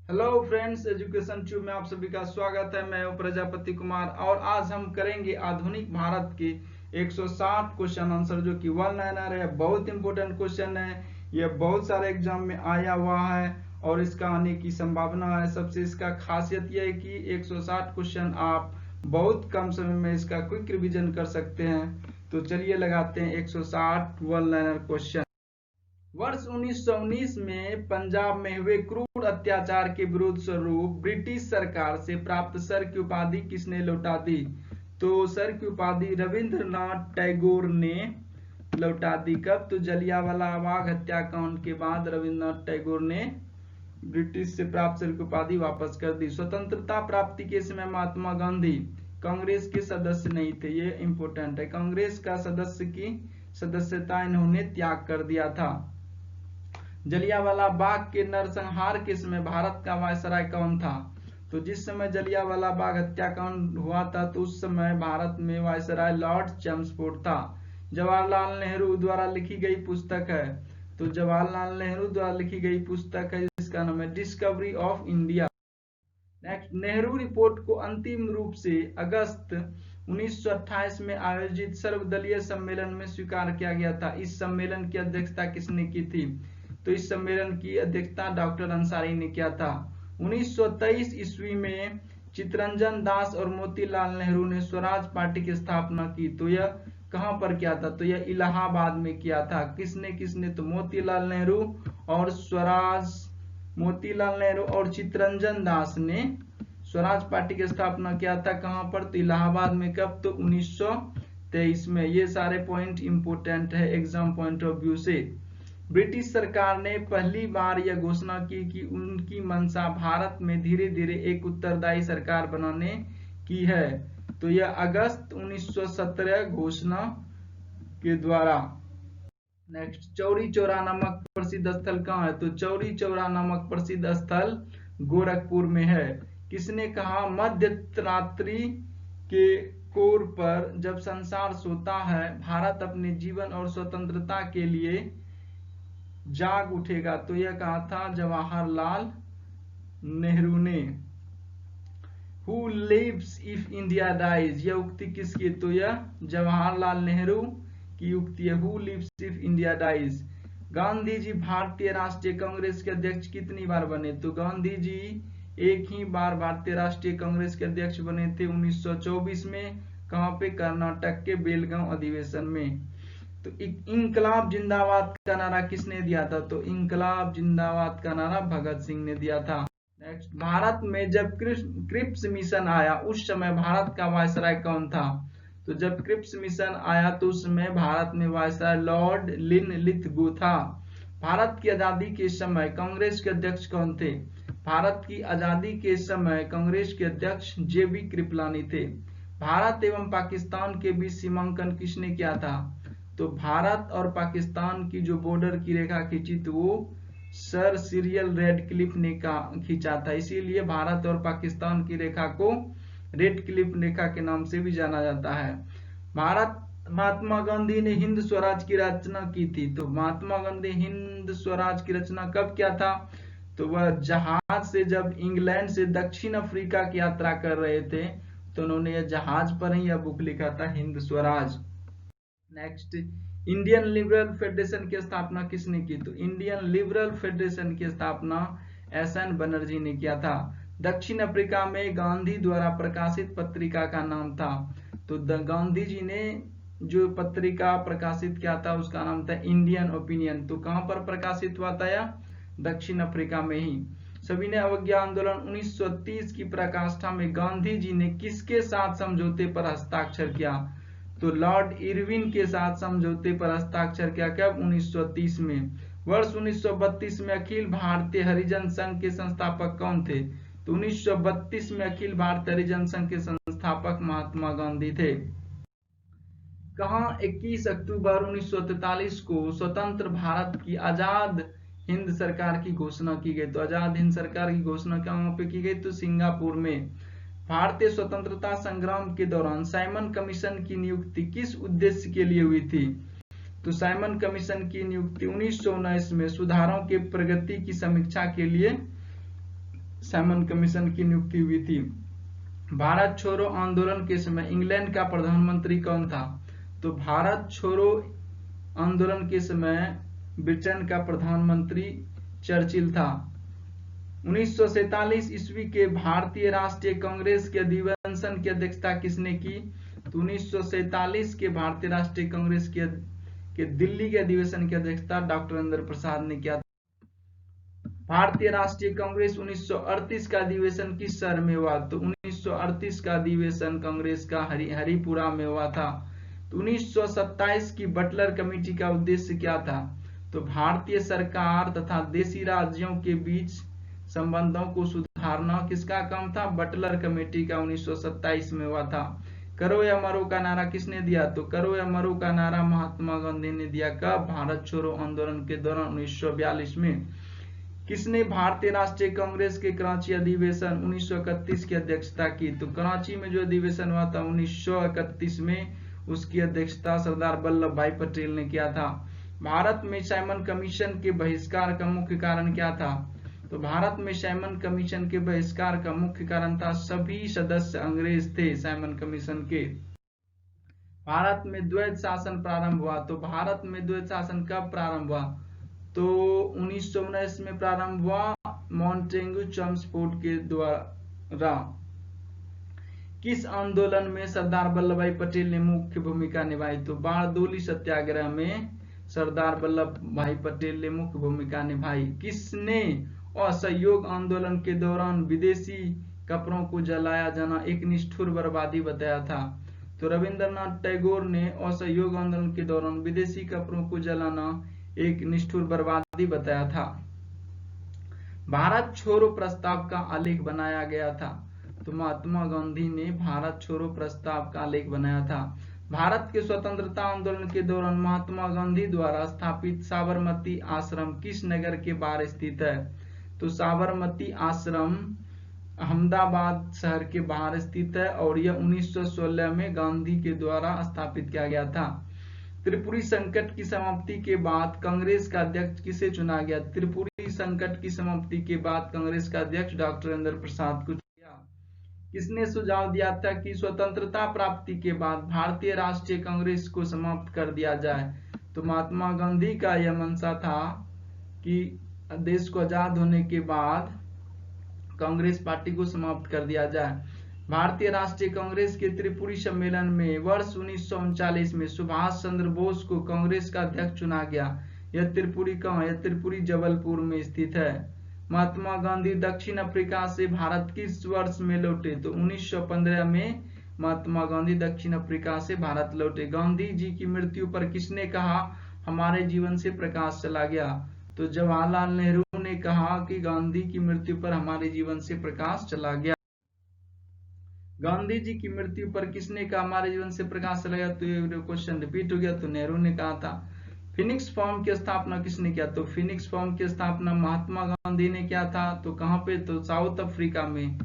Hello friends, education tube में आप सभी का स्वागत है। मैं हूं प्रजापति कुमार और आज हम करेंगे आधुनिक भारत के 160 क्वेश्चन आंसर, जो कि वन लाइनर है। बहुत इंपॉर्टेंट क्वेश्चन है, ये बहुत सारे एग्जाम में आया हुआ है और इसका आने की संभावना है। सबसे इसका खासियत यह है कि 160 क्वेश्चन आप बहुत कम समय में इसका क्विक रिवीजन कर सकते हैं। तो चलिए लगाते हैं 160 वन लाइनर क्वेश्चन। वर्ष 1919 में पंजाब में हुए क्रूर अत्याचार के विरोध स्वरूप ब्रिटिश सरकार से प्राप्त सर की उपाधि किसने लौटा दी? तो सर की उपाधि रविंद्रनाथ टैगोर ने लौटा दी। कब? तो जलियांवाला बाग हत्याकांड के बाद रविंद्रनाथ टैगोर ने ब्रिटिश से प्राप्त सर की उपाधि वापस कर दी। स्वतंत्रता प्राप्ति के समय महात्मा गांधी कांग्रेस के सदस्य नहीं थे, ये इंपॉर्टेंट है। कांग्रेस का सदस्य की सदस्यता इन्होंने त्याग कर दिया था। जलियांवाला बाग के नरसंहार के समय भारत का वायसराय कौन था? तो जिस समय जलियांवाला बाग हत्याकांड हुआ था तो उस समय भारत में वायसराय लॉर्ड चैम्सफोर्ड था। जवाहरलाल नेहरू द्वारा लिखी गई पुस्तक है, तो जवाहरलाल नेहरू द्वारा लिखी गई पुस्तक है जिसका नाम है discovery of India. Next, Nehru report को अंतिम रूप से अगस्त 1928 में आयोजित सर्वदलीय सम्मेलन में स्वीकार किया गया था। इस सम्मेलन की अध्यक्षता किसने की थी? तो इस सम्मेलन की अध्यक्षता डॉक्टर अंसारी ने किया था। 1923 ईस्वी में चित्तरंजन दास और मोतीलाल नेहरू ने स्वराज पार्टी की स्थापना की। तो यह कहां पर किया था? तो यह इलाहाबाद में किया था। किसने किसने? तो मोतीलाल नेहरू और मोतीलाल नेहरू और चित्तरंजन दास ने स्वराज पार्टी की स्थापना किया था। कहां पर? तो इलाहाबाद में। कब? तो 1923 में। ये सारे पॉइंट इंपोर्टेंट है एग्जाम पॉइंट ऑफ व्यू से। ब्रिटिश सरकार ने पहली बार यह घोषणा की कि उनकी मंशा भारत में धीरे धीरे एक उत्तरदायी सरकार बनाने की है। तो यह अगस्त 1917 घोषणा के द्वारा। नेक्स्ट, चौरी चौरा नामक प्रसिद्ध स्थल कहाँ है? तो चौरी चौरा नामक प्रसिद्ध स्थल गोरखपुर में है। किसने कहा? मध्य रात्रि के कोर पर जब संसार सोता है, भारत अपने जीवन और स्वतंत्रता के लिए जाग उठेगा। तो यह कहा था जवाहरलाल नेहरू ने। Who lives if India dies, यह उक्ति किसकी? तो यह जवाहरलाल नेहरू की उक्ति है। Who lives if India dies. Gandhi ji भारतीय राष्ट्रीय कांग्रेस के अध्यक्ष कितनी बार बने? तो गांधी जी एक ही बार भारतीय राष्ट्रीय कांग्रेस के अध्यक्ष बने थे, 1924 में। कहां पे? कर्नाटक के बेलगांव अधिवेशन में। तो इंकलाब जिंदाबाद का नारा किसने दिया था? तो इंकलाब जिंदाबाद का नारा भगत सिंह ने दिया था। नेक्स्ट, भारत में जब क्रिप्स मिशन आया उस समय भारत का वायसराय कौन था? तो जब क्रिप्स मिशन आया तो उस समय भारत में वायसराय लॉर्ड लिनलिथगो था। भारत की आजादी के समय कांग्रेस के अध्यक्ष कौन थे? भारत की आजादी के समय कांग्रेस के अध्यक्ष जेबी कृपलानी थे। भारत एवं पाकिस्तान के बीच सीमांकन किसने किया था? तो भारत और पाकिस्तान की जो बॉर्डर की रेखा खींची तो वो सर सीरियल रेडक्लिफ ने खींचा था। इसीलिए भारत और पाकिस्तान की रेखा को रेडक्लिफ रेखा के नाम से भी जाना जाता है। महात्मा गांधी ने हिंद स्वराज की रचना की थी। तो महात्मा गांधी हिंद स्वराज की रचना कब किया था? तो वह जहाज से जब इंग्लैंड से दक्षिण अफ्रीका की यात्रा कर रहे थे तो उन्होंने यह जहाज पर ही यह बुक लिखा था, Hind Swaraj. Next, Indian liberal federation की स्थापना किसने की? तो इंडियन लिबरल फेडरेशन की स्थापना एसएन बनर्जी ने किया था। दक्षिण अफ्रीका में गांधी द्वारा प्रकाशित पत्रिका का नाम था। तो गांधी जी ने जो पत्रिका प्रकाशित किया था उसका नाम था इंडियन ओपिनियन। तो कहां पर प्रकाशित हुआ था यह? दक्षिण अफ्रीका में ही। सविनय अवज्ञा आंदोलन 1930 की पराकाष्ठा में गांधी जी ने किसके साथ समझौते पर हस्ताक्षर किया? तो लॉर्ड इरविन के साथ समझौते पर हस्ताक्षर किया। कब? 1930 में। वर्ष 1932 में अखिल भारतीय हरिजन संघ के संस्थापक कौन थे? तो 1932 में अखिल भारतीय हरिजन संघ के संस्थापक महात्मा गांधी थे। कहां 21 अक्टूबर 1943 को स्वतंत्र भारत की आजाद हिंद सरकार की घोषणा की गई? तो आजाद हिंद सरकार की घोषणा कहां पे की गई? तो सिंगापुर में। भारतीय स्वतंत्रता संग्राम के दौरान साइमन कमीशन की नियुक्ति किस उद्देश्य के लिए हुई थी? तो साइमन कमीशन की नियुक्ति 1919 में सुधारों के प्रगति की समीक्षा के लिए साइमन कमीशन की नियुक्ति हुई थी। भारत छोड़ो आंदोलन के समय इंग्लैंड का प्रधानमंत्री कौन था? तो भारत छोड़ो आंदोलन के समय ब्रिटेन का प्रधानमंत्री चर्चिल था। 1947 ईस्वी के भारतीय राष्ट्रीय कांग्रेस के अधिवेशन की अध्यक्षता किसने की? तो 1947 के भारतीय राष्ट्रीय कांग्रेस के दिल्ली के अधिवेशन की अध्यक्षता डॉक्टर राजेंद्र प्रसाद ने किया। भारतीय राष्ट्रीय कांग्रेस 1938 का अधिवेशन किस शहर में हुआ? तो 1938 का अधिवेशन कांग्रेस का हरिपुरा में हुआ था। तो 1927 की बटलर कमेटी का उद्देश्य क्या था? तो भारतीय सरकार तथा देशी राज्यों के बीच संबंधों को सुधारना किसका काम था? बटलर कमेटी का 1927 में हुआ था। करो या मरो का नारा किसने दिया? तो करो या मरो का नारा महात्मा गांधी ने दिया। कब? भारत छोड़ो आंदोलन के दौरान 1942 में। किसने भारतीय राष्ट्रीय कांग्रेस के कराची अधिवेशन 1931 की अध्यक्षता की? तो कराची में जो अधिवेशन हुआ था 1931 में, उसकी अध्यक्षता सरदार वल्लभ भाई पटेल ने किया था। भारत में साइमन कमीशन के बहिष्कार का मुख्य कारण क्या था? तो भारत में साइमन कमीशन के बहिष्कार का मुख्य कारण था सभी सदस्य अंग्रेज थे साइमन कमीशन के। भारत में द्वैध शासन प्रारंभ हुआ। तो भारत में द्वैध शासन कब प्रारंभ हुआ? तो 1919 में प्रारंभ हुआ मॉन्टेग्यू चम्सफोर्ड के द्वारा। किस आंदोलन में सरदार वल्लभ भाई पटेल ने मुख्य भूमिका निभाई? तो बारडोली सत्याग्रह में सरदार वल्लभ भाई पटेल ने मुख्य भूमिका निभाई। किसने असहयोग आंदोलन के दौरान विदेशी कपड़ों को जलाया जाना एक निष्ठुर बर्बादी बताया था? तो रविंद्रनाथ टैगोर ने असहयोग आंदोलन के दौरान विदेशी कपड़ों को जलाना एक निष्ठुर बर्बादी बताया था। भारत छोड़ो प्रस्ताव का आलेख बनाया गया था। तो महात्मा गांधी ने भारत छोड़ो प्रस्ताव का आलेख बनाया था। भारत के स्वतंत्रता आंदोलन के दौरान महात्मा गांधी द्वारा स्थापित साबरमती आश्रम किस नगर के बाहर स्थित है? तो साबरमती आश्रम अहमदाबाद शहर के बाहर स्थित है और यह 1916 में गांधी के द्वारा स्थापित किया गया था। त्रिपुरी संकट की समाप्ति के बाद कांग्रेस का अध्यक्ष किसे चुना गया? त्रिपुरी संकट की समाप्ति के बाद कांग्रेस का अध्यक्ष डॉक्टर राजेंद्र प्रसाद को चुना। किसने सुझाव दिया था कि स्वतंत्रता प्राप्ति के बाद भारतीय राष्ट्रीय कांग्रेस को समाप्त कर दिया जाए? तो महात्मा गांधी का यह मंशा था कि देश को आजाद होने के बाद कांग्रेस पार्टी को समाप्त कर दिया जाए। भारतीय राष्ट्रीय कांग्रेस के त्रिपुरी सम्मेलन में वर्ष 1939 में सुभाष चंद्र बोस को कांग्रेस का अध्यक्ष चुना गया। यह त्रिपुरी कहाँ? यह त्रिपुरी जबलपुर में स्थित है। महात्मा गांधी दक्षिण अफ्रीका से भारत किस वर्ष में लौटे? तो 1915 में महात्मा गांधी दक्षिण अफ्रीका से भारत लौटे। गांधी जी की मृत्यु पर किसने कहा हमारे जीवन से प्रकाश चला गया? तो जवाहरलाल नेहरू ने कहा कि गांधी की मृत्यु पर हमारे जीवन से प्रकाश चला गया। गांधी जी की मृत्यु पर किसने कहा हमारे जीवन से प्रकाश चला गया? तो ये क्वेश्चन रिपीट हो गया। तो नेहरू ने कहा था। फिनिक्स फॉर्म की स्थापना किसने किया? तो फिनिक्स फॉर्म की स्थापना महात्मा गांधी ने किया था। तो कहां पे? तो साउथ अफ्रीका में।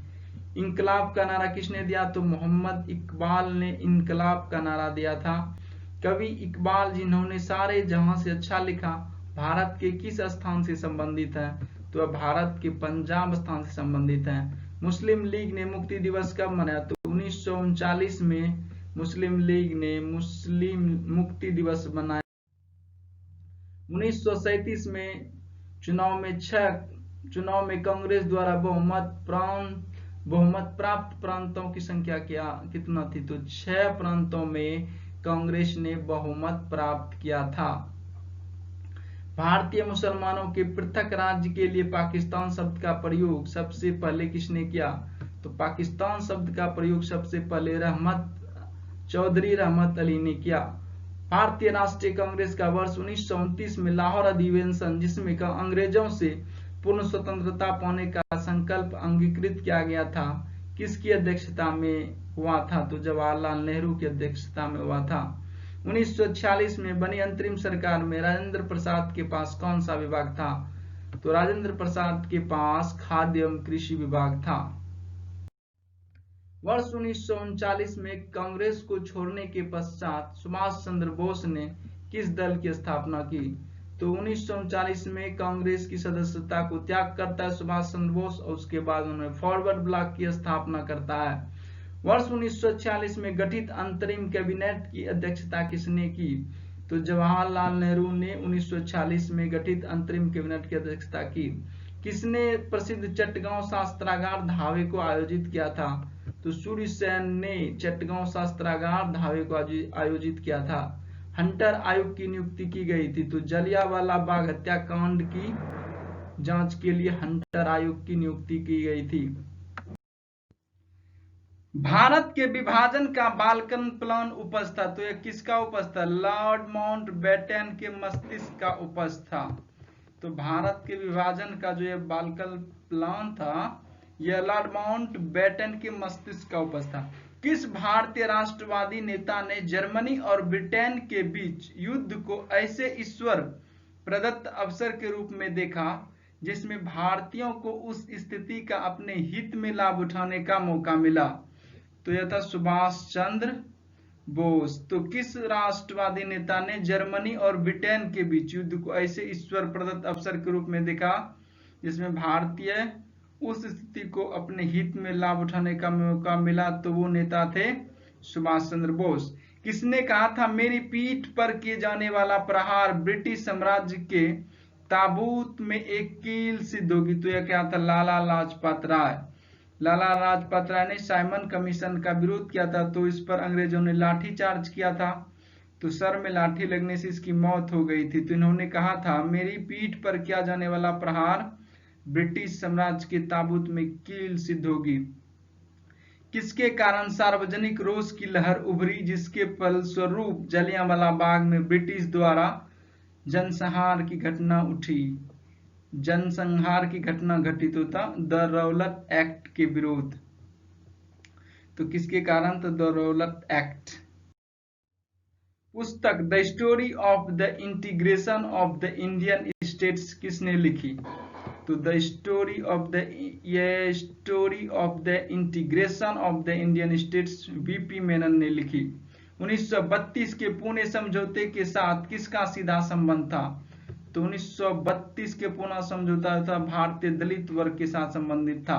इंकलाब का नारा किसने दिया? तो मोहम्मद इकबाल ने इंकलाब का नारा दिया था। कवि इकबाल जिन्होंने सारे जहां से अच्छा लिखा भारत के किस स्थान से संबंधित है? तो भारत के पंजाब स्थान से संबंधित है। मुस्लिम लीग ने मुक्ति दिवस कब मनाया? तो 1939 में मुस्लिम लीग ने मुस्लिम मुक्ति दिवस मनाया। 1937 में चुनाव में कांग्रेस द्वारा बहुमत प्राप्त प्रांतों की संख्या कितना थी? तो 6 प्रांतों में कांग्रेस ने बहुमत प्राप्त किया था। भारतीय मुसलमानों के पृथक राज्य के लिए पाकिस्तान शब्द का प्रयोग सबसे पहले किसने किया? तो पाकिस्तान शब्द का प्रयोग सबसे पहले चौधरी रहमत अली ने किया। भारतीय राष्ट्रीय कांग्रेस का वर्ष 1929 में लाहौर अधिवेशन जिसमें अंग्रेजों से पूर्ण स्वतंत्रता पाने का संकल्प अंगीकृत किया गया था, किसकी अध्यक्षता में हुआ था? तो जवाहरलाल नेहरू की अध्यक्षता में हुआ था। 1946 में बनी अंतरिम सरकार में राजेंद्र प्रसाद के पास कौन सा विभाग था? तो राजेंद्र प्रसाद के पास खाद्य एवं कृषि विभाग था। वर्ष 1939 में कांग्रेस को छोड़ने के पश्चात सुभाष चंद्र बोस ने किस दल की स्थापना की? तो 1939 में कांग्रेस की सदस्यता को त्याग करता है सुभाष चंद्र बोस और उसके बाद उन्होंने फॉरवर्ड ब्लॉक की स्थापना करता है। वर्ष 1946 में गठित अंतरिम कैबिनेट की अध्यक्षता किसने की? तो जवाहरलाल नेहरू ने 1946 में गठित अंतरिम कैबिनेट की अध्यक्षता की। किसने प्रसिद्ध चटगांव शास्त्रागार धावे को आयोजित किया था? तो सूर्य सेन ने चटगांव शास्त्रागार धावे को आयोजित किया था। हंटर आयोग की नियुक्ति की गई थी। तो जलियांवाला बाग हत्याकांड की जांच के लिए हंटर आयोग की नियुक्ति की गई थी। भारत के विभाजन का बाल्कन प्लान उपज था। तो यह किसका उपज था? लॉर्ड माउंटबेटन के मस्तिष्क का उपज था। तो भारत के विभाजन का जो ये बाल्कन प्लान था यह लॉर्ड माउंटबेटन के मस्तिष्क का उपज था। किस भारतीय राष्ट्रवादी नेता ने जर्मनी और ब्रिटेन के बीच युद्ध को ऐसे ईश्वर प्रदत्त अवसर के रूप में देखा जिसमें भारतीयों को उस स्थिति का अपने हित में लाभ उठाने का मौका मिला? तो यह था सुभाष चंद्र बोस। तो किस राष्ट्रवादी नेता ने जर्मनी और ब्रिटेन के बीच युद्ध को ऐसे ईश्वर प्रदत्त अवसर के रूप में देखा जिसमें भारतीय उस स्थिति को अपने हित में लाभ उठाने का मौका मिला? तो वो नेता थे सुभाष चंद्र बोस। किसने कहा था मेरी पीठ पर किए जाने वाला प्रहार ब्रिटिश साम्राज्य के ताबूत में एक कील सिद्ध होगी? तो यह क्या था? लाला लाजपत राय। लाला लाजपत राय ने साइमन कमीशन का विरोध किया था, तो इस पर अंग्रेजों ने लाठी चार्ज किया था, तो सर में लाठी लगने से इसकी मौत हो गई थी। तो इन्होंने कहा था मेरी पीठ पर किया जाने वाला प्रहार ब्रिटिश साम्राज्य के ताबूत में कील सिद्ध होगी। किसके कारण सार्वजनिक रोष की लहर उभरी जिसके फलस्वरूप जलियांवाला बाग में ब्रिटिश द्वारा जनसंहार की घटना उठी? जनसंहार की घटना घटित होता द रौलट एक्ट के विरोध। तो किसके कारण? तो द रौलट एक्ट। पुस्तक the story of the integration of the Indian states किसने लिखी? तो the story of the integration of the Indian states VP Menon ने लिखी। 1932 के पुणे समझौते के साथ किसका सीधा संबंध था? तो 1932 के पुणे समझौता था भारतीय दलित वर्ग के साथ संबंधित था।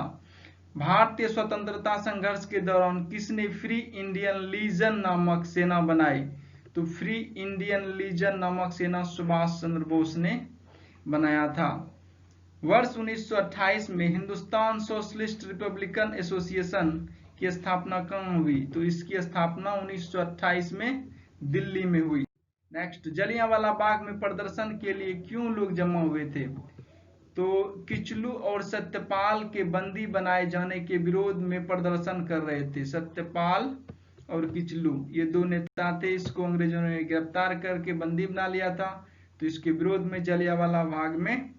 भारतीय स्वतंत्रता संघर्ष के दौरान किसने फ्री इंडियन लीजन नामक सेना बनाई? तो फ्री इंडियन लीजन नामक सेना सुभाष चंद्र बोस ने बनाया था। वर्ष 1928 में हिंदुस्तान सोशलिस्ट रिपब्लिकन एसोसिएशन की स्थापना कहाँ हुई? तो इसकी स्थापना 1928 में दिल्ली में हुई। नेक्स्ट, जलियांवाला बाग में प्रदर्शन के लिए क्यों लोग जमा हुए थे? तो किचलू और सत्यपाल के बंदी बनाए जाने के विरोध में प्रदर्शन कर रहे थे। सत्यपाल और किचलू ये दो नेता थे, इसको अंग्रेजों ने गिरफ्तार करके बंदी बना लिया था, तो इसके विरोध में जलियांवाला बाग में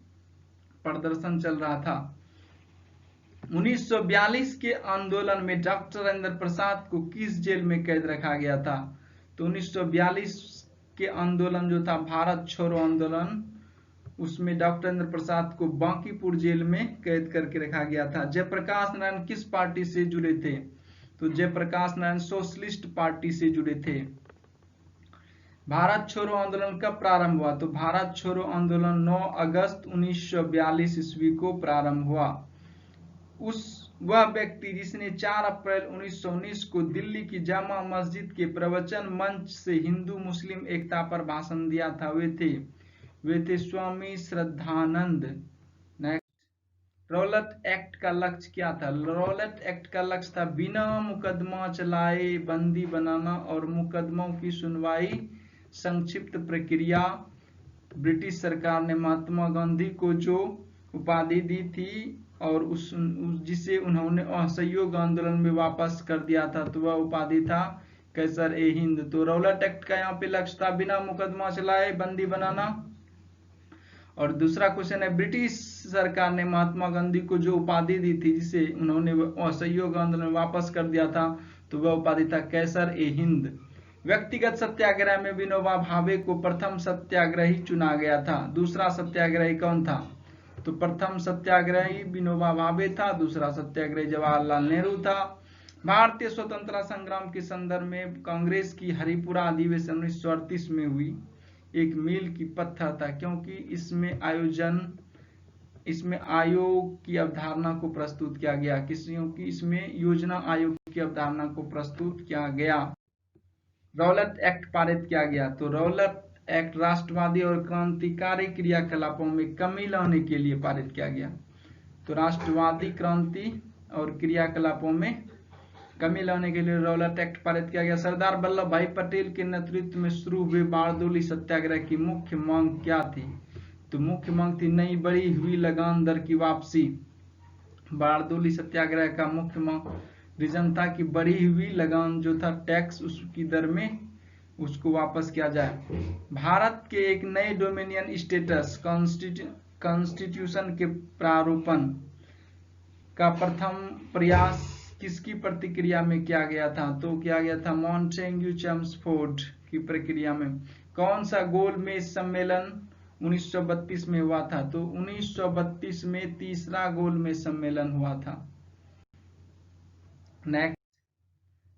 प्रदर्शन चल रहा था। 1942 के आंदोलन में डॉक्टर राजेंद्र प्रसाद को किस जेल में कैद रखा गया था? तो 1942 के आंदोलन जो था भारत छोड़ो आंदोलन, उसमें डॉक्टर राजेंद्र प्रसाद को बांकीपुर जेल में कैद करके रखा गया था। जयप्रकाश नारायण किस पार्टी से जुड़े थे? तो जयप्रकाश नारायण सोशलिस्ट पार्टी से जुड़े थे। भारत छोड़ो आंदोलन कब प्रारंभ हुआ? तो भारत छोड़ो आंदोलन 9 अगस्त 1942 ईस्वी को प्रारंभ हुआ। वह व्यक्ति जिसने 4 अप्रैल 1919 को दिल्ली की जामा मस्जिद के प्रवचन मंच से हिंदू मुस्लिम एकता पर भाषण दिया था, वे थे Swami Shraddhanand. Next, Rowlatt act का लक्ष्य क्या था? रौलट एक्ट का लक्ष्य था बिना मुकदमा चलाए बंदी बनाना और मुकदमों की सुनवाई संक्षिप्त प्रक्रिया। ब्रिटिश सरकार ने महात्मा गांधी को जो उपाधि दी थी और जिसे उन्होंने असहयोग आंदोलन में वापस कर दिया था, तो वह उपाधि था कैसर ए हिंद। तो रौलट एक्ट का यहाँ पे लक्ष्य था बिना मुकदमा चलाए बंदी बनाना। और दूसरा क्वेश्चन है, ब्रिटिश सरकार ने महात्मा गांधी को जो उपाधि दी थी जिसे उन्होंने असहयोग आंदोलन में वापस कर दिया था, तो वह उपाधि था कैसर ए हिंद। व्यक्तिगत सत्याग्रह में विनोबा भावे को प्रथम सत्याग्रही चुना गया था। दूसरा सत्याग्रही कौन था? तो प्रथम सत्याग्रही विनोबा भावे था, दूसरा सत्याग्रही जवाहरलाल नेहरू था। भारतीय स्वतंत्रता संग्राम के संदर्भ में कांग्रेस की हरिपुरा अधिवेशन 1938 में हुई। एक मील की पत्थर था, क्योंकि इसमें आयोग की अवधारणा को प्रस्तुत किया गया, क्योंकि इसमें योजना आयोग की अवधारणा को प्रस्तुत किया गया। रौलट एक्ट पारित किया गया। तो रौलट एक्ट राष्ट्रवादी और क्रांतिकारी क्रियाकलापों में कमी लाने के लिए पारित किया गया। तो राष्ट्रवादी क्रांति और क्रियाकलापों में कमी लाने के लिए रौलट एक्ट पारित किया गया। सरदार वल्लभ भाई पटेल के नेतृत्व में शुरू हुए बारडोली सत्याग्रह की मुख्य मांग क्या थी? तो मुख्य मांग थी नई बढ़ी हुई लगान दर की वापसी। बारडोली सत्याग्रह का मुख्य मांग रीजन था कि बढ़ी हुई लगान जो था टैक्स, उसकी दर में उसको वापस किया जाए। भारत के एक नए डोमिनियन स्टेटस कॉन्स्टिट्यूशन के प्रारूपण का प्रथम प्रयास किसकी प्रतिक्रिया में किया गया था? तो किया गया था मॉन्टेग्यू चेम्सफोर्ड की प्रक्रिया में। कौन सा गोलमेज सम्मेलन 1932 में हुआ था? तो 1932 में तीसरा गोलमेज सम्मेलन हुआ था। नेक्स्ट,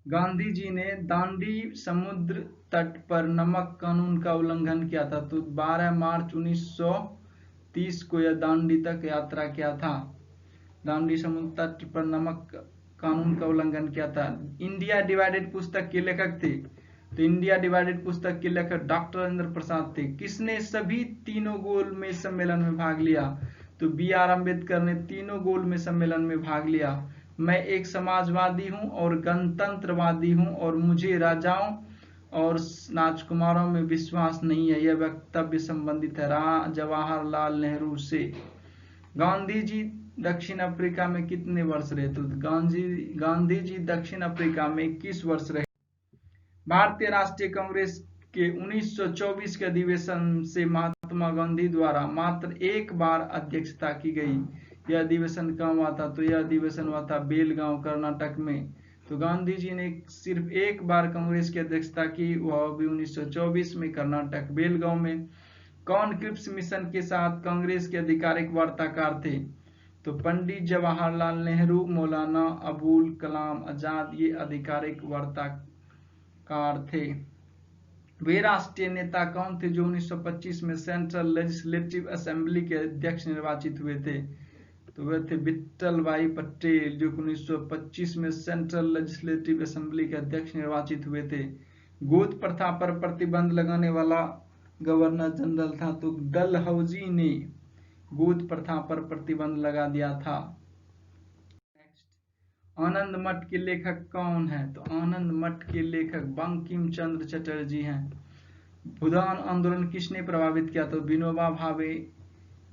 गांधी जी ने दांडी समुद्र तट पर नमक कानून का उल्लंघन किया था। तो 12 मार्च 1930 को यह दांडी तक यात्रा किया था। दांडी समुद्र तट पर नमक कानून का उल्लंघन किया था। इंडिया डिवाइडेड पुस्तक के लेखक थे। तो इंडिया डिवाइडेड पुस्तक के लेखक डॉक्टर राजेंद्र प्रसाद थे। किसने सभी तीनों गोलमेज सम्मेलन में भाग लिया? तो बी.आर. अम्बेडकर ने तीनों गोलमेज सम्मेलन में भाग लिया। मैं एक समाजवादी हूं और गणतंत्रवादी हूं और मुझे राजाओं और राजकुमारों में विश्वास नहीं है। यह वक्तव्य संबंधित है जवाहरलाल नेहरू से। गांधी जी दक्षिण अफ्रीका में कितने वर्ष रहे? तो गांधी जी दक्षिण अफ्रीका में 21 वर्ष रहे। भारतीय राष्ट्रीय कांग्रेस के 1924 के अधिवेशन से महात्मा गांधी द्वारा मात्र एक बार अध्यक्षता की गई। यह अधिवेशन कहाँ हुआ था? तो यह अधिवेशन हुआ था बेलगांव, कर्नाटक में। तो गांधी जी ने सिर्फ एक बार कांग्रेस की अध्यक्षता की, वह भी 1924 में कर्नाटक बेलगांव में। कौन क्रिप्स मिशन के साथ कांग्रेस के आधिकारिक वार्ताकार थे? तो पंडित जवाहरलाल नेहरू, मौलाना अबुल कलाम आजाद, ये आधिकारिक वार्ताकार थे। वे राष्ट्रीय नेता कौन थे जो 1925 में सेंट्रल लेजिस्लेटिव असेंबली के अध्यक्ष निर्वाचित हुए थे? तो वे थे विट्ठल भाई पटेल, जो 1925 में सेंट्रल लेजिस्लेटिव असेंबली के अध्यक्ष निर्वाचित हुए थे। गोद प्रथा पर प्रतिबंध लगाने वाला गवर्नर जनरल था। तो डलहौजी ने गोद प्रथा पर प्रतिबंध लगा दिया था। आनंद मठ के लेखक कौन है? तो आनंद मठ के लेखक बंकिम चंद्र चटर्जी हैं। भूदान आंदोलन किसने प्रभावित किया? तो विनोबा भावे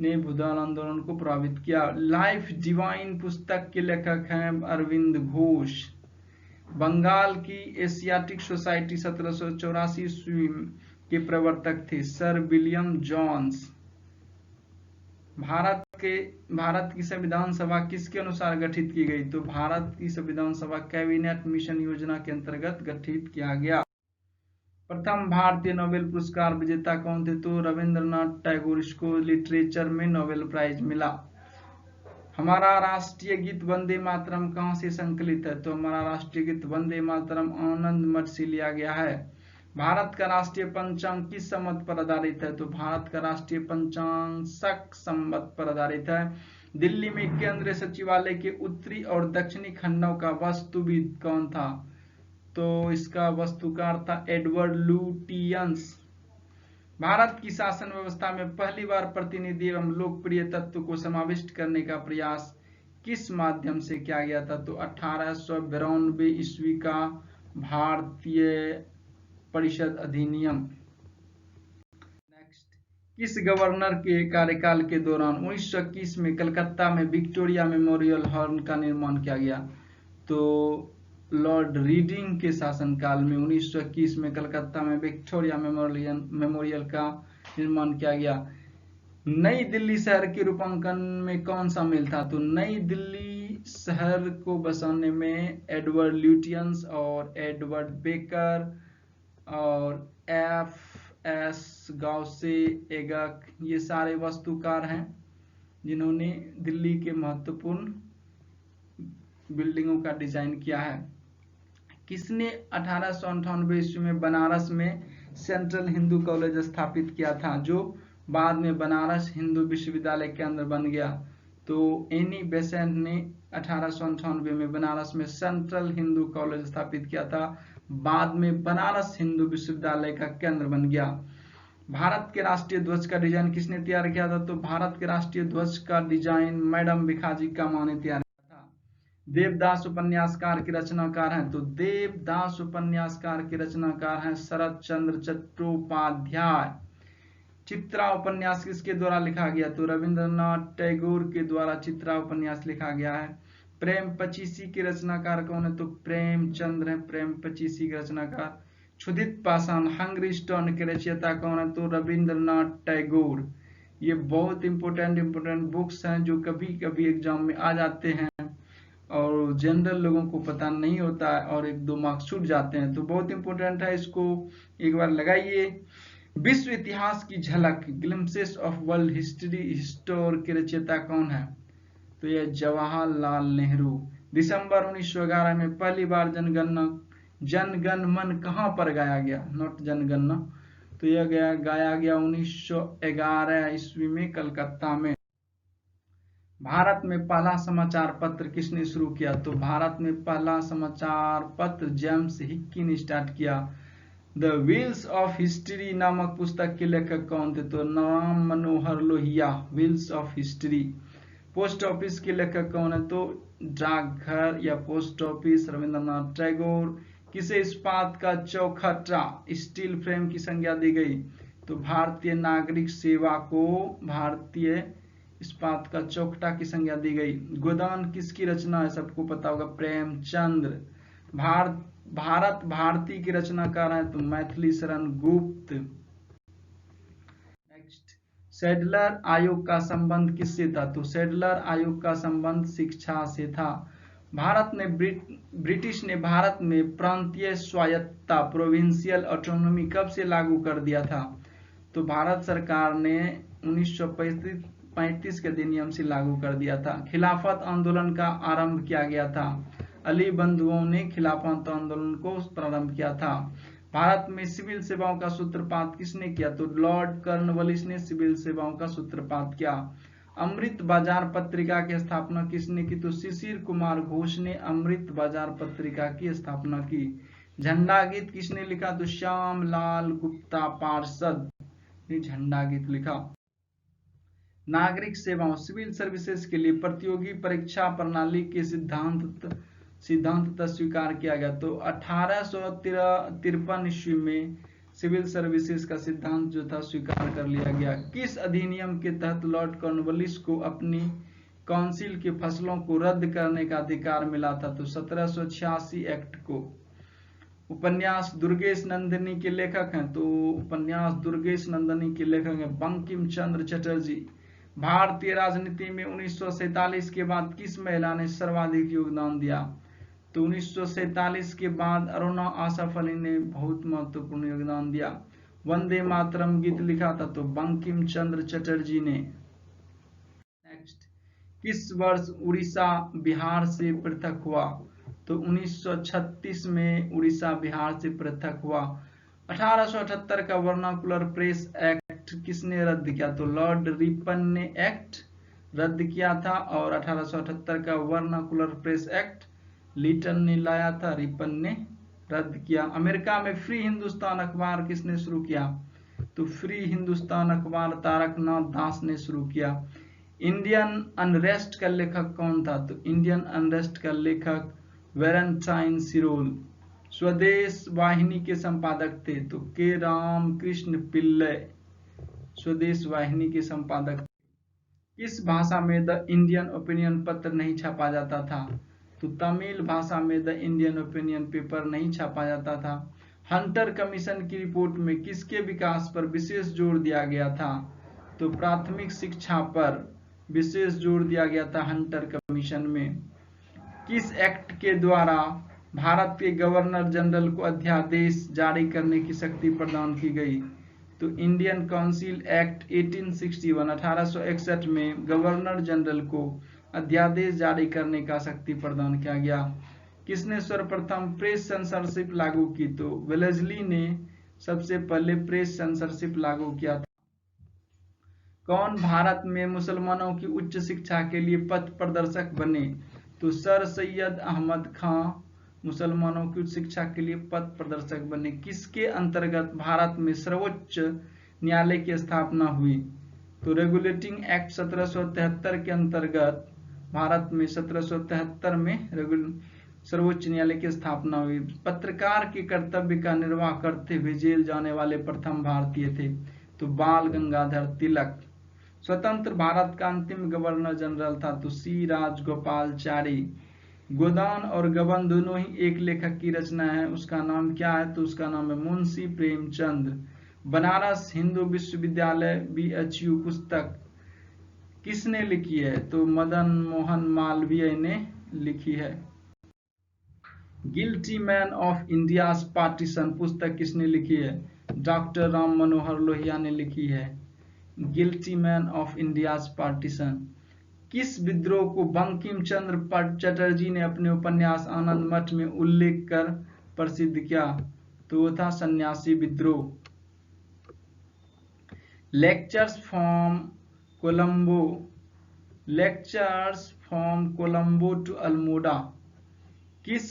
ने भूदान आंदोलन को प्रभावित किया। लाइफ डिवाइन पुस्तक के लेखक हैं अरविंद घोष। बंगाल की एशियाटिक सोसाइटी 1784 ईस्वी के प्रवर्तक थे सर विलियम जॉन्स। भारत की संविधान सभा किसके अनुसार गठित की गई? तो भारत की संविधान सभा कैबिनेट मिशन योजना के अंतर्गत गठित किया गया। प्रथम भारतीय नोबेल पुरस्कार विजेता कौन थे? तो रविंद्रनाथ टैगोर। इसको लिटरेचर में नोबेल प्राइज मिला। हमारा राष्ट्रीय गीत वंदे मातरम कहाँ से संकलित है? तो हमारा राष्ट्रीय गीत वंदे मातरम आनंद मठ से लिया गया है। भारत का राष्ट्रीय पंचांग किस संवत पर आधारित है? तो भारत का राष्ट्रीय पंचांग शक संवत पर आधारित है। दिल्ली में केंद्रीय सचिवालय के उत्तरी और दक्षिणी खंडों का वास्तुविद कौन था? तो इसका वास्तुकार था एडवर्ड लुटियंस। भारत की शासन व्यवस्था में पहली बार प्रतिनिधि एवं लोकप्रिय तत्व को समाविष्ट करने का प्रयास किस माध्यम से किया गया था? तो 1892 ईस्वी का भारतीय परिषद अधिनियम। नेक्स्ट, किस गवर्नर के कार्यकाल के दौरान 1921 में कलकत्ता में विक्टोरिया मेमोरियल हॉल का निर्माण किया गया? तो लॉर्ड रीडिंग के शासनकाल में 1921 में कलकत्ता में विक्टोरिया मेमोरियल का निर्माण किया गया। नई दिल्ली शहर के रूपांकन में कौन शामिल था? तो नई दिल्ली शहर को बसाने में एडवर्ड ल्यूटियंस और एडवर्ड बेकर और F.S. गाउसे एगक, ये सारे वास्तुकार हैं जिन्होंने दिल्ली के महत्वपूर्ण बिल्डिंगों का डिजाइन किया है। किसने 1898 ईस्वी में बनारस में सेंट्रल हिंदू कॉलेज स्थापित किया था, जो बाद में बनारस हिंदू विश्वविद्यालय केंद्र बन गया। तो एनी बेसेंट ने 1898 में बनारस में सेंट्रल हिंदू कॉलेज स्थापित किया था, बाद में बनारस हिंदू विश्वविद्यालय का केंद्र बन गया। भारत के राष्ट्रीय ध्वज का डिजाइन किसने तैयार किया था? तो भारत के राष्ट्रीय ध्वज का डिजाइन मैडम भिखाजी कामा ने तैयार किया था। देवदास उपन्यासकार के रचनाकार हैं? तो देवदास उपन्यासकार के रचनाकार हैं शरत चंद्र चट्टोपाध्याय। चित्रा उपन्यास किसके द्वारा लिखा गया? तो रविंद्रनाथ टैगोर के द्वारा चित्रा उपन्यास लिखा गया है। प्रेम पचीसी के रचनाकार कौन है? तो प्रेमचंद्र है प्रेम पचीसी के रचनाकार। क्षुधित पाषाण हंग्री स्टोन के रचयिता कौन है? तो रविंद्रनाथ टैगोर। ये बहुत इंपोर्टेंट बुक्स हैं जो कभी कभी एग्जाम में आ जाते हैं और जनरल लोगों को पता नहीं होता है और 1-2 मार्क्स छूट जाते हैं, तो बहुत इंपोर्टेंट है, इसको एक बार लगाइए। विश्व इतिहास की झलक ग्लिम्पसेस ऑफ वर्ल्ड हिस्ट्री हिस्टोर के रचयिता कौन है? तो यह जवाहरलाल नेहरू। दिसंबर 1911 में पहली बार जनगण मन कहां पर गाया गया? नॉट जनगणना, तो यह गाया गया 1911 ईस्वी में कलकत्ता में। भारत में पहला समाचार पत्र किसने शुरू किया? तो भारत में पहला समाचार पत्र जेम्स हिक्की ने स्टार्ट किया। द व्हील्स ऑफ हिस्ट्री नामक पुस्तक के लेखक कौन थे? तो Ram Manohar Lohia. Wheels of history. Post office के लेखक कौन है? तो डाकघर या पोस्ट ऑफिस रविंद्रनाथ टैगोर। किसे इस्पात का चौखटा स्टील फ्रेम की संज्ञा दी गई? तो भारतीय नागरिक सेवा को भारतीय इस्पात का चौखटा की संज्ञा दी गई। गोदान किसकी रचना है? सबको पता होगा, प्रेमचंद्र। भारत भारती की रचनाकार है? तो मैथिली शरण गुप्त। नेक्स्ट, सैडलर आयोग का संबंध किससे था? तो सैडलर आयोग का संबंध शिक्षा से था। ब्रिटिश ने भारत में प्रांतीय स्वायत्तता प्रोविंशियल ऑटोनॉमी कब से लागू कर दिया था? तो भारत सरकार ने 1935 के अधिनियम से लागू कर दिया था। खिलाफत आंदोलन का आरंभ किया गया था। अली बंधुओं ने खिलाफत आंदोलन को प्रारंभ किया था। भारत में सिविल सेवाओं का सूत्रपात किसने किया? तो लॉर्ड कॉर्नवालिस ने सिविल सेवाओं का सूत्रपात किया। अमृत बाजार पत्रिका की स्थापना किसने की? तो शिशिर कुमार घोष ने अमृत बाजार पत्रिका की स्थापना की। झंडा गीत किसने लिखा? तो श्याम लाल गुप्ता पार्षद ने झंडा गीत लिखा। नागरिक सेवाओं सिविल सर्विसेज के लिए प्रतियोगी परीक्षा प्रणाली के सिद्धांत स्वीकार किया गया। तो 1853 ईस्वी में सिविल सर्विसेज का सिद्धांत जो था स्वीकार कर लिया गया। किस अधिनियम के तहत लॉर्ड कॉर्नवालिस को अपनी काउंसिल की फसलों को रद्द करने का अधिकार मिला था? तो 1786 एक्ट को। उपन्यास दुर्गेश नंदिनी के लेखक हैं? तो उपन्यास दुर्गेश नंदिनी के लेखक हैं बंकिम चंद्र चटर्जी। भारतीय राजनीति में 1947 के बाद किस महिला ने सर्वाधिक योगदान दिया? तो 1947 के बाद अरुणा आसफ अली ने बहुत महत्वपूर्ण योगदान दिया। वंदे मातरम गीत लिखा था? तो बंकिम चंद्र चटर्जी ने। नेक्स्ट, किस वर्ष उड़ीसा बिहार से पृथक हुआ? तो 1936 में उड़ीसा बिहार से पृथक हुआ। 1878 का वर्नाकुलर प्रेस एक्ट किसने रद्द किया? तो लॉर्ड रिपन ने एक्ट रद्द किया था और 1878 का वर्नाकुलर प्रेस एक्ट लिटन ने लाया था, रिपन ने रद्द किया। अमेरिका में फ्री हिंदुस्तान अखबार किसने शुरू किया? तो फ्री हिंदुस्तान अखबार तारकनाथ दास ने शुरू किया। इंडियन अनरेस्ट का लेखक कौन था? तो इंडियन अनरेस्ट का लेखक वैलेंटाइन सिरोल। स्वदेश वाहिनी के संपादक थे? तो के रामकृष्ण पिल्लई स्वदेश वाहिनी के संपादक। किस भाषा में द इंडियन ओपिनियन पत्र नहीं छापा जाता था? तो तमिल भाषा में द इंडियन ओपिनियन पेपर नहीं छापा जाता था। हंटर कमीशन की रिपोर्ट में किसके विकास पर विशेष जोर दिया गया था? तो प्राथमिक शिक्षा पर विशेष जोर दिया गया था हंटर कमीशन में। किस एक्ट के द्वारा भारत के गवर्नर जनरल को अध्यादेश जारी करने की शक्ति प्रदान की गई? तो इंडियन काउंसिल एक्ट 1861 में गवर्नर जनरल को अध्यादेश जारी करने का शक्ति प्रदान किया गया। किसने सर्वप्रथम प्रेस सेंसरशिप लागू की? तो वेलेस्ली ने सबसे पहले प्रेस सेंसरशिप लागू किया था। कौन भारत में मुसलमानों की उच्च शिक्षा के लिए पथ प्रदर्शक बने? तो सर सैयद अहमद खां मुसलमानों की उच्च शिक्षा के लिए पथ प्रदर्शक बने। किसके अंतर्गत भारत में सर्वोच्च न्यायालय की स्थापना हुई? तो रेगुलेटिंग एक्ट 1773 के अंतर्गत भारत में 1773 में सर्वोच्च न्यायालय की स्थापना हुई। पत्रकार के कर्तव्य का निर्वाह करते हुए जेल जाने वाले प्रथम भारतीय थे? तो बाल गंगाधर तिलक। स्वतंत्र भारत का अंतिम गवर्नर जनरल था? तो सी राजगोपालचारी। गोदान और गबन दोनों ही एक लेखक की रचना है, उसका नाम क्या है? तो उसका नाम है मुंशी प्रेमचंद। बनारस हिंदू विश्वविद्यालय BHU पुस्तक किसने लिखी है? तो मदन मोहन मालवीय ने लिखी है। Guilty man of India's partition पुस्तक किसने लिखी है? डॉक्टर राम मनोहर लोहिया ने लिखी है। Guilty man of India's partition. किस विद्रोह को बंकिम चंद्र चटर्जी ने अपने उपन्यास आनंद मठ में उल्लेख कर प्रसिद्ध किया? तो वो था सन्यासी विद्रोह। Lectures from Colombo to Almora किस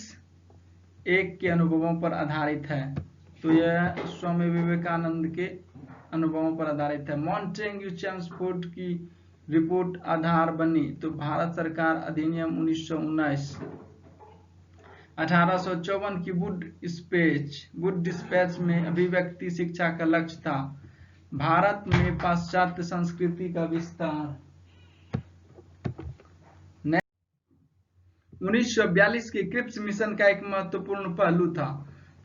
एक के अनुभवों पर आधारित है? तो यह स्वामी विवेकानंद के अनुभवों पर आधारित है। मॉन्टेग्यू चेम्सफोर्ड की रिपोर्ट आधार बनी? तो भारत सरकार अधिनियम 1919। 1854 की वुड डिस्पैच में अभिव्यक्ति शिक्षा का लक्ष्य था। भारत में पाश्चात्य संस्कृति का विस्तार। 1942 के क्रिप्स मिशन का एक महत्वपूर्ण पहलू था?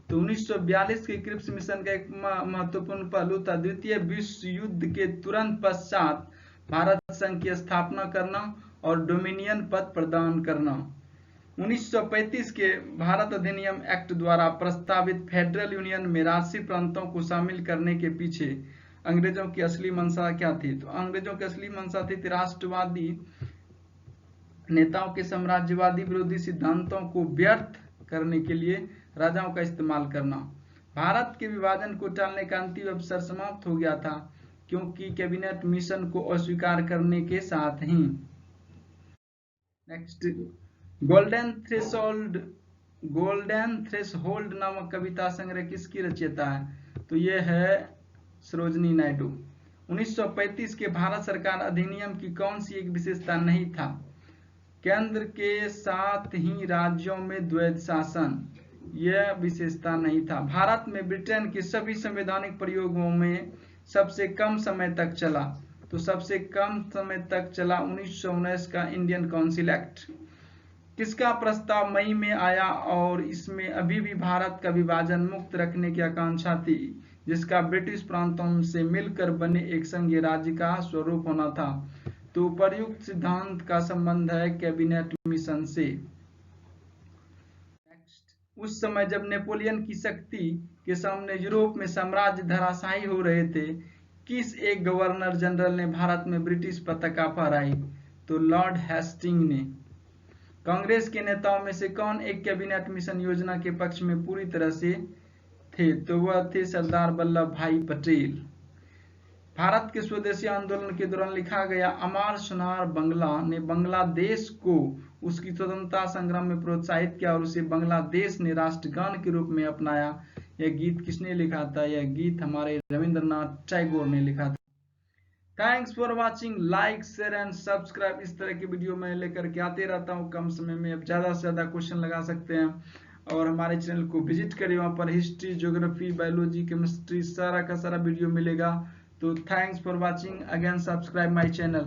तो 1942 के क्रिप्स मिशन का एक महत्वपूर्ण पहलू था द्वितीय विश्व युद्ध के तुरंत पश्चात भारत संघ की स्थापना करना और डोमिनियन पद प्रदान करना। 1935 के भारत अधिनियम एक्ट द्वारा प्रस्तावित फेडरल यूनियन में राष्ट्रीय प्रांतों को शामिल करने के पीछे अंग्रेजों की असली मंशा क्या थी? तो अंग्रेजों की असली मंशा थी राष्ट्रवादी नेताओं के साम्राज्यवादी विरोधी सिद्धांतों को व्यर्थ करने के लिए राजाओं का इस्तेमाल करना। भारत के विभाजन को टालने का अंतिम अवसर समाप्त हो गया था क्योंकि कैबिनेट मिशन को अस्वीकार करने के साथ ही। नेक्स्ट, गोल्डन थ्रेशोल्ड नामक कविता संग्रह किसकी रचयिता है? तो यह है सरोजनी नायडू। 1935 के भारत सरकार अधिनियम की कौन सी एक विशेषता नहीं था? केंद्र के साथ ही राज्यों में द्वैध शासन, यह विशेषता नहीं था। भारत में ब्रिटेन के सभी संवैधानिक प्रयोगों में सबसे कम समय तक चला? तो सबसे कम समय तक चला 1919 का इंडियन काउंसिल एक्ट। किसका प्रस्ताव मई में आया और इसमें अभी भी भारत का विभाजन मुक्त रखने की आकांक्षा थी, जिसका ब्रिटिश प्रांतों से मिलकर बने एक संघीय राज्य का स्वरूप होना था? तो उपर्युक्त सिद्धांत का संबंध है कैबिनेट मिशन से। उस समय जब नेपोलियन की शक्ति के सामने यूरोप में साम्राज्य धराशायी हो रहे थे, किस एक गवर्नर जनरल ने भारत में ब्रिटिश पताका फहराई? तो लॉर्ड हेस्टिंग ने। कांग्रेस के नेताओं में से कौन एक कैबिनेट मिशन योजना के पक्ष में पूरी तरह से थे? तो वह थे सरदार वल्लभ भाई पटेल। भारत के स्वदेशी आंदोलन के दौरान लिखा गया अमार सुनार बंगला ने बांग्लादेश को उसकी स्वतंत्रता संग्राम में प्रोत्साहित किया और उसे बांग्लादेश ने राष्ट्रगान के रूप में अपनाया। यह गीत किसने लिखा था? यह गीत हमारे रविंद्रनाथ टैगोर ने लिखा था। Thanks for watching. Like share and subscribe. इस तरह की वीडियो मैं लेकर के आते रहता हूँ कम समय में। अब ज्यादा से ज्यादा क्वेश्चन लगा सकते हैं और हमारे चैनल को विजिट करिए, वहाँ पर हिस्ट्री, ज्योग्राफी, बायोलॉजी, केमिस्ट्री सारा का सारा वीडियो मिलेगा। तो thanks for watching. Again subscribe my channel.